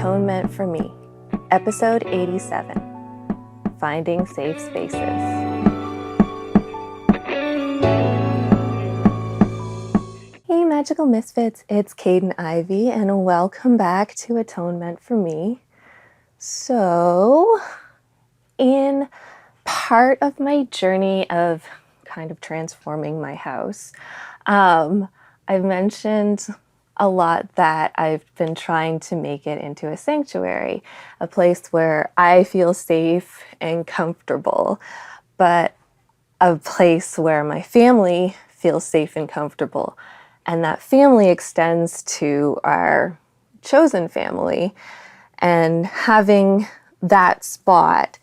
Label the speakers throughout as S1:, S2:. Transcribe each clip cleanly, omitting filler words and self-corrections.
S1: Atonement for Me, Episode 87, Finding Safe Spaces. Hey Magical Misfits, it's Caden Ivy and welcome back to Atonement for Me. So, in part of my journey of kind of transforming my house, I've mentioned a lot that I've been trying to make it into a sanctuary, a place where I feel safe and comfortable, but a place where my family feels safe and comfortable. And that family extends to our chosen family, and having that spot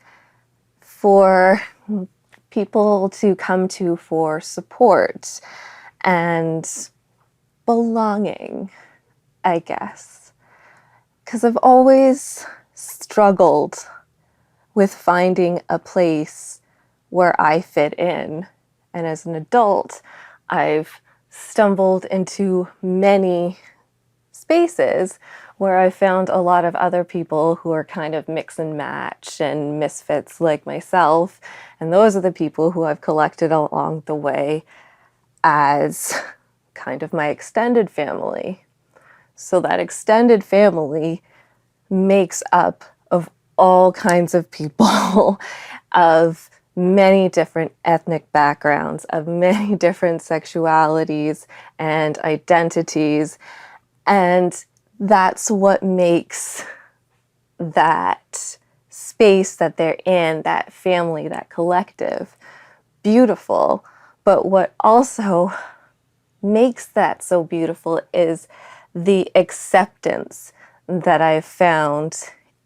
S1: for people to come to for support and belonging, I guess. Because I've always struggled with finding a place where I fit in. And as an adult, I've stumbled into many spaces where I found a lot of other people who are kind of mix and match and misfits like myself. And those are the people who I've collected along the way as kind of my extended family. So that extended family makes up of all kinds of people, of many different ethnic backgrounds, of many different sexualities and identities. And that's what makes that space that they're in, that family, that collective, beautiful. But what also makes that so beautiful is the acceptance that I've found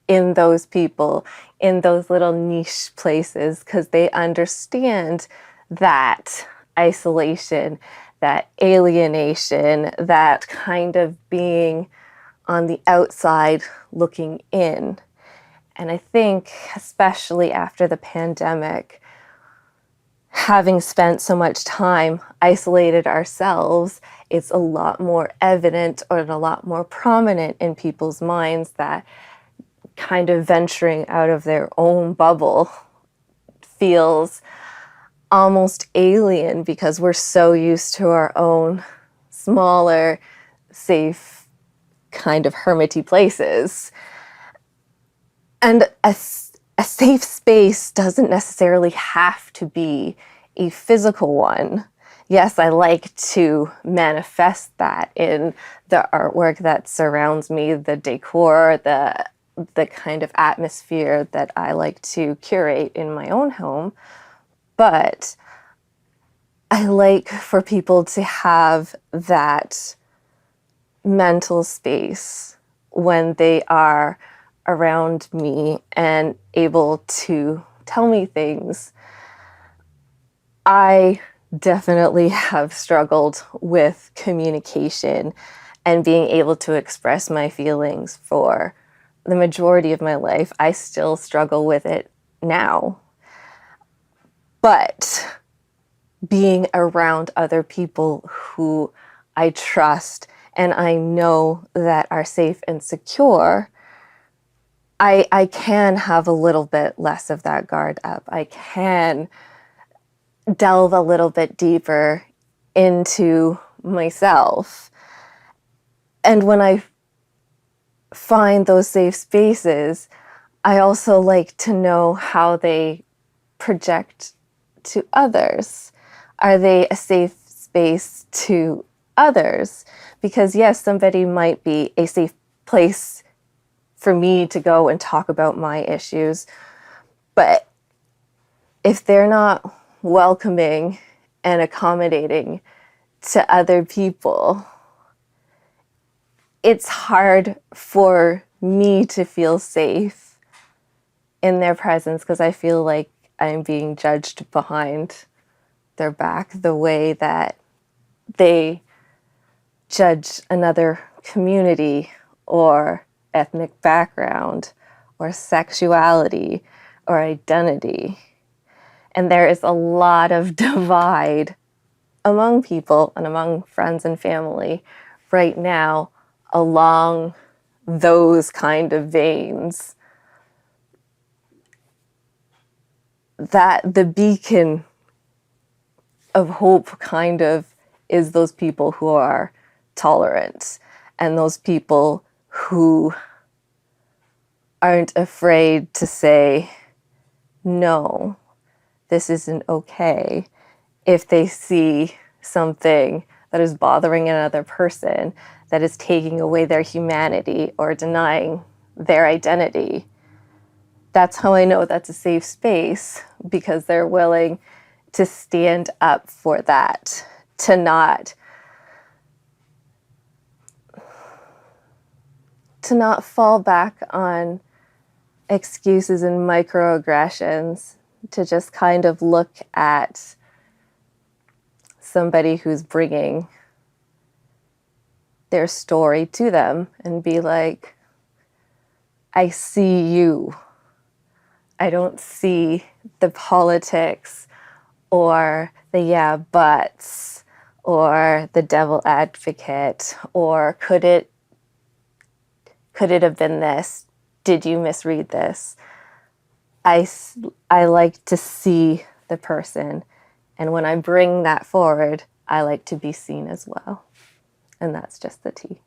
S1: in those people, in those little niche places, because they understand that isolation, that alienation, that kind of being on the outside looking in. And I think, especially after the pandemic, having spent so much time isolated ourselves, it's a lot more evident or a lot more prominent in people's minds that kind of venturing out of their own bubble feels almost alien because we're so used to our own smaller, safe, kind of hermity places. And a safe space doesn't necessarily have to be a physical one. Yes, I like to manifest that in the artwork that surrounds me, the decor, the kind of atmosphere that I like to curate in my own home. But I like for people to have that mental space when they are around me and able to tell me things. I definitely have struggled with communication and being able to express my feelings for the majority of my life. I still struggle with it now. But being around other people who I trust and I know that are safe and secure, I can have a little bit less of that guard up. I can delve a little bit deeper into myself. And when I find those safe spaces, I also like to know how they project to others. Are they a safe space to others? Because yes, somebody might be a safe place for me to go and talk about my issues, but if they're not welcoming and accommodating to other people, it's hard for me to feel safe in their presence because I feel like I'm being judged behind their back the way that they judge another community or ethnic background or sexuality or identity. And there is a lot of divide among people and among friends and family right now along those kind of veins, that the beacon of hope kind of is those people who are tolerant and those people who aren't afraid to say, no, this isn't okay, if they see something that is bothering another person, that is taking away their humanity or denying their identity. That's how I know that's a safe space, because they're willing to stand up for that, to not fall back on excuses and microaggressions, to just kind of look at somebody who's bringing their story to them and be like, I see you. I don't see the politics or the yeah buts or the devil advocate or could it have been this? Did you misread this? I like to see the person, and when I bring that forward, I like to be seen as well. And that's just the tea.